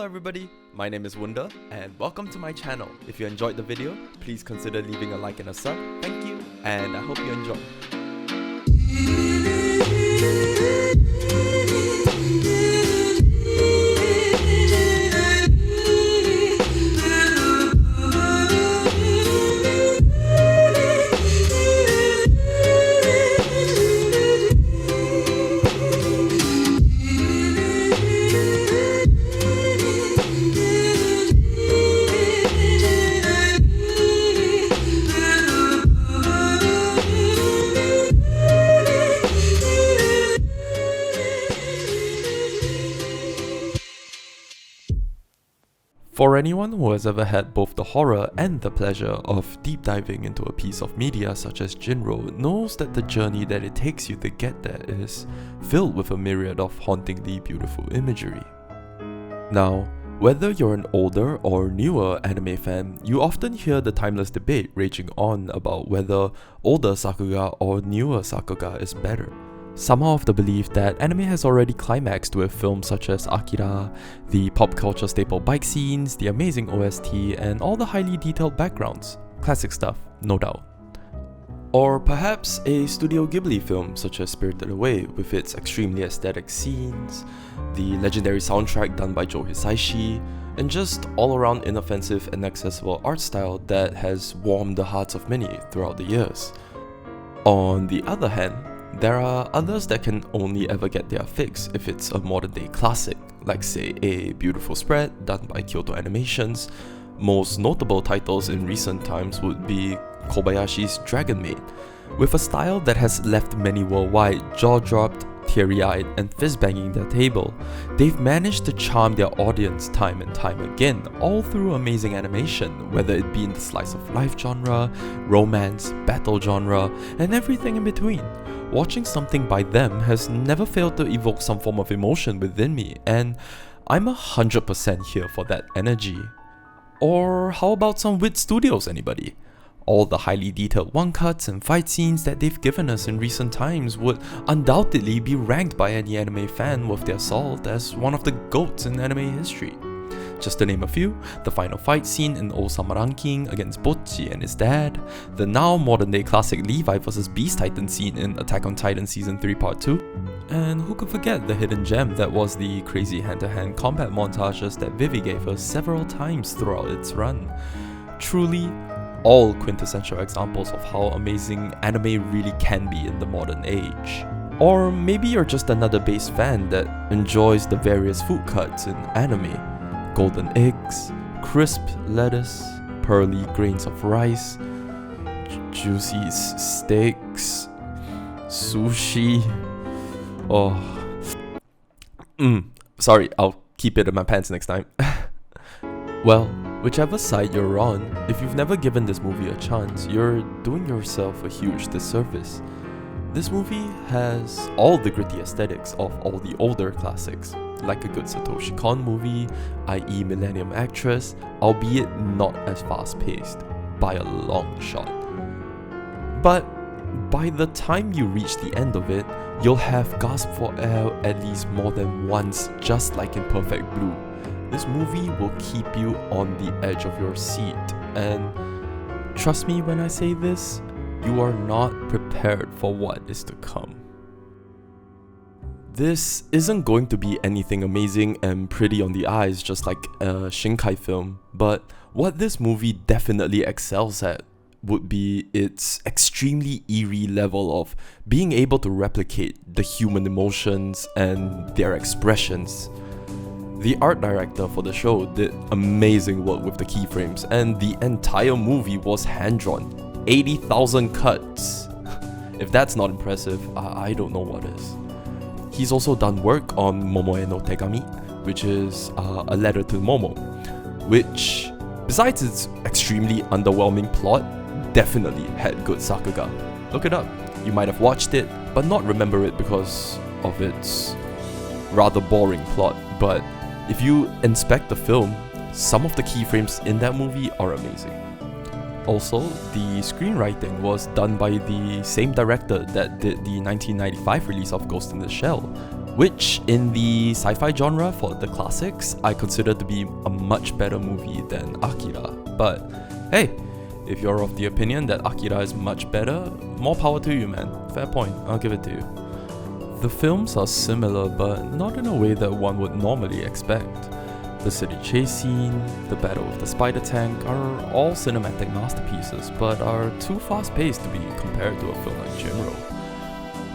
everybody, my name is Wunda and welcome to my channel. If you enjoyed the video, please consider leaving a like and a sub. Thank you, and I hope you enjoy. For anyone who has ever had both the horror and the pleasure of deep diving into a piece of media such as Jin-Roh knows that the journey that it takes you to get there is filled with a myriad of hauntingly beautiful imagery. Now, whether you're an older or newer anime fan, you often hear the timeless debate raging on about whether older sakuga or newer sakuga is better. Some are of the belief that anime has already climaxed with films such as Akira, the pop culture staple bike scenes, the amazing OST, and all the highly detailed backgrounds. Classic stuff, no doubt. Or perhaps a Studio Ghibli film such as Spirited Away with its extremely aesthetic scenes, the legendary soundtrack done by Joe Hisaishi, and just all-around inoffensive and accessible art style that has warmed the hearts of many throughout the years. On the other hand, there are others that can only ever get their fix if it's a modern day classic, like say a Beautiful Spread done by Kyoto Animations. Most notable titles in recent times would be Kobayashi's Dragon Maid, with a style that has left many worldwide jaw-dropped, teary-eyed, and fist-banging their table. They've managed to charm their audience time and time again, all through amazing animation, whether it be in the slice of life genre, romance, battle genre, and everything in between. Watching something by them has never failed to evoke some form of emotion within me, and I'm 100% here for that energy. Or how about some Wit Studios, anybody? All the highly detailed one-cuts and fight scenes that they've given us in recent times would undoubtedly be ranked by any anime fan worth their salt as one of the GOATs in anime history. Just to name a few, the final fight scene in Osama Ranking against Bocchi and his dad, the now modern day classic Levi vs Beast Titan scene in Attack on Titan Season 3 Part 2, and who could forget the hidden gem that was the crazy hand-to-hand combat montages that Vivi gave us several times throughout its run. Truly, all quintessential examples of how amazing anime really can be in the modern age. Or maybe you're just another base fan that enjoys the various food cuts in anime. Golden eggs, crisp lettuce, pearly grains of rice, juicy steaks, sushi. Oh. Sorry, I'll keep it in my pants next time. Well, whichever side you're on, if you've never given this movie a chance, you're doing yourself a huge disservice. This movie has all the gritty aesthetics of all the older classics, like a good Satoshi Kon movie, i.e. Millennium Actress, albeit not as fast-paced, by a long shot. But by the time you reach the end of it, you'll have gasped for air at least more than once, just like in Perfect Blue. This movie will keep you on the edge of your seat, and trust me when I say this, you are not prepared for what is to come. This isn't going to be anything amazing and pretty on the eyes just like a Shinkai film, but what this movie definitely excels at would be its extremely eerie level of being able to replicate the human emotions and their expressions. The art director for the show did amazing work with the keyframes, and the entire movie was hand-drawn. 80,000 cuts. If that's not impressive, I don't know what is. He's also done work on Momoe no Tegami, which is a letter to Momo, which, besides its extremely underwhelming plot, definitely had good sakuga. Look it up. You might have watched it, but not remember it because of its rather boring plot, but if you inspect the film, some of the keyframes in that movie are amazing. Also, the screenwriting was done by the same director that did the 1995 release of Ghost in the Shell, which in the sci-fi genre for the classics, I consider to be a much better movie than Akira. But hey, if you're of the opinion that Akira is much better, more power to you, man. Fair point, I'll give it to you. The films are similar, but not in a way that one would normally expect. The city chase scene, the battle with the spider tank are all cinematic masterpieces, but are too fast-paced to be compared to a film like Jin-Roh.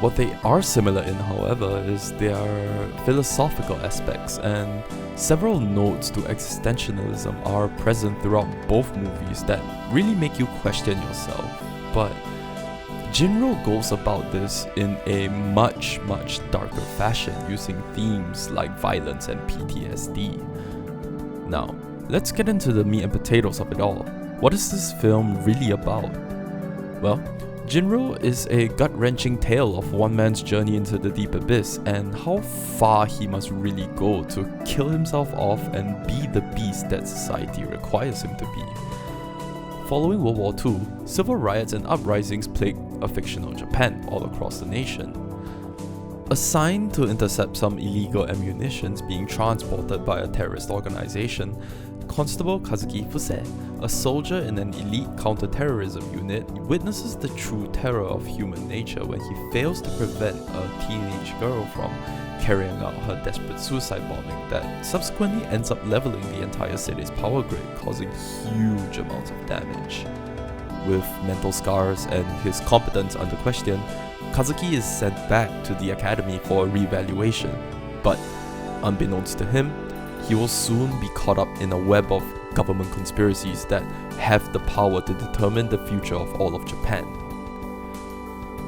What they are similar in, however, is their philosophical aspects, and several notes to existentialism are present throughout both movies that really make you question yourself. But Jin-Roh goes about this in a much darker fashion, using themes like violence and PTSD. Now, let's get into the meat and potatoes of it all. What is this film really about? Well, Jin-Roh is a gut-wrenching tale of one man's journey into the deep abyss and how far he must really go to kill himself off and be the beast that society requires him to be. Following World War II, civil riots and uprisings plagued a fictional Japan all across the nation. Assigned to intercept some illegal ammunitions being transported by a terrorist organization, Constable Kazuki Fuse, a soldier in an elite counter-terrorism unit, witnesses the true terror of human nature when he fails to prevent a teenage girl from carrying out her desperate suicide bombing that subsequently ends up leveling the entire city's power grid, causing huge amounts of damage. With mental scars and his competence under question, Kazuki is sent back to the academy for a reevaluation, but unbeknownst to him, he will soon be caught up in a web of government conspiracies that have the power to determine the future of all of Japan.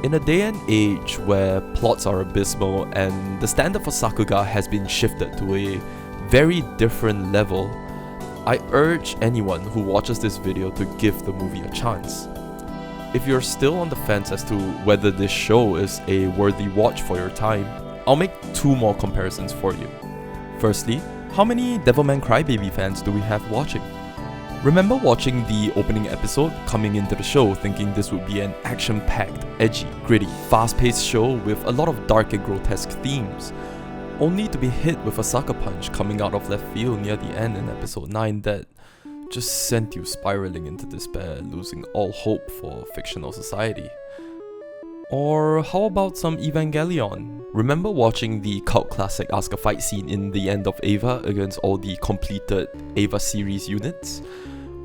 In a day and age where plots are abysmal and the standard for Sakuga has been shifted to a very different level, I urge anyone who watches this video to give the movie a chance. If you're still on the fence as to whether this show is a worthy watch for your time, I'll make two more comparisons for you. Firstly, how many Devilman Crybaby fans do we have watching? Remember watching the opening episode, coming into the show thinking this would be an action-packed, edgy, gritty, fast-paced show with a lot of dark and grotesque themes, only to be hit with a sucker punch coming out of left field near the end in episode 9 that just sent you spiraling into despair, losing all hope for fictional society. Or how about some Evangelion? Remember watching the cult classic Asuka fight scene in the end of Eva against all the completed Eva series units?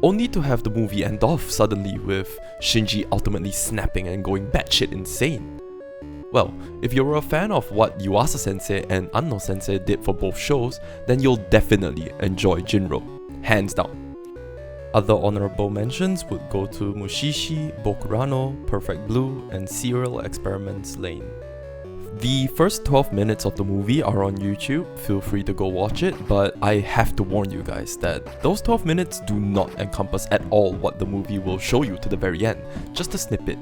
Only to have the movie end off suddenly with Shinji ultimately snapping and going batshit insane. Well, if you're a fan of what Yuasa Sensei and Anno Sensei did for both shows, then you'll definitely enjoy Jin-Roh, hands down. Other honorable mentions would go to Mushishi, Bokurano, Perfect Blue, and Serial Experiments Lane. The first 12 minutes of the movie are on YouTube, feel free to go watch it, but I have to warn you guys that those 12 minutes do not encompass at all what the movie will show you to the very end, just a snippet.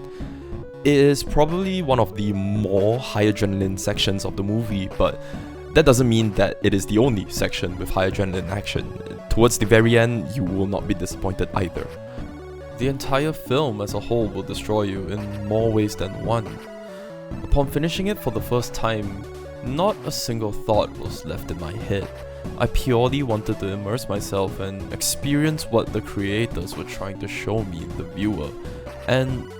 It is probably one of the more high adrenaline sections of the movie, but that doesn't mean that it is the only section with high adrenaline action. Towards the very end, you will not be disappointed either. The entire film as a whole will destroy you in more ways than one. Upon finishing it for the first time, not a single thought was left in my head. I purely wanted to immerse myself and experience what the creators were trying to show me, the viewer. And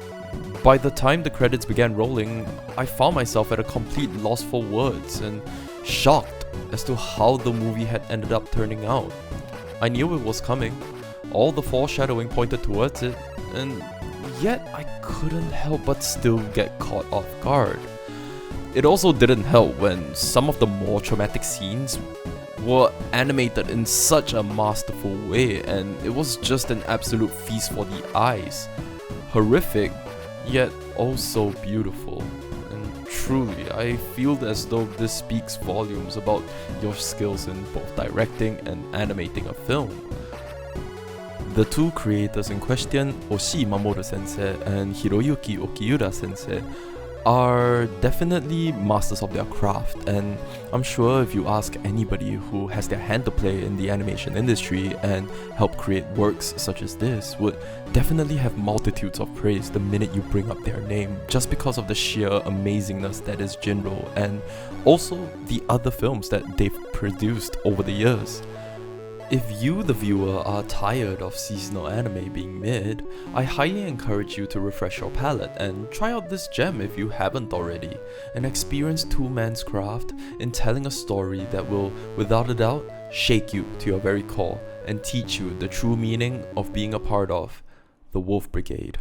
by the time the credits began rolling, I found myself at a complete loss for words and shocked as to how the movie had ended up turning out. I knew it was coming, all the foreshadowing pointed towards it, and yet I couldn't help but still get caught off guard. It also didn't help when some of the more traumatic scenes were animated in such a masterful way, and it was just an absolute feast for the eyes. Horrific, yet also beautiful. Truly, I feel as though this speaks volumes about your skills in both directing and animating a film. The two creators in question, Oshii Mamoru sensei and Hiroyuki Okiura sensei, are definitely masters of their craft, and I'm sure if you ask anybody who has their hand to play in the animation industry and help create works such as this would definitely have multitudes of praise the minute you bring up their name, just because of the sheer amazingness that is Jin-Roh and also the other films that they've produced over the years. If you, the viewer, are tired of seasonal anime being mid, I highly encourage you to refresh your palate and try out this gem if you haven't already, and experience two man's craft in telling a story that will, without a doubt, shake you to your very core and teach you the true meaning of being a part of the Wolf Brigade.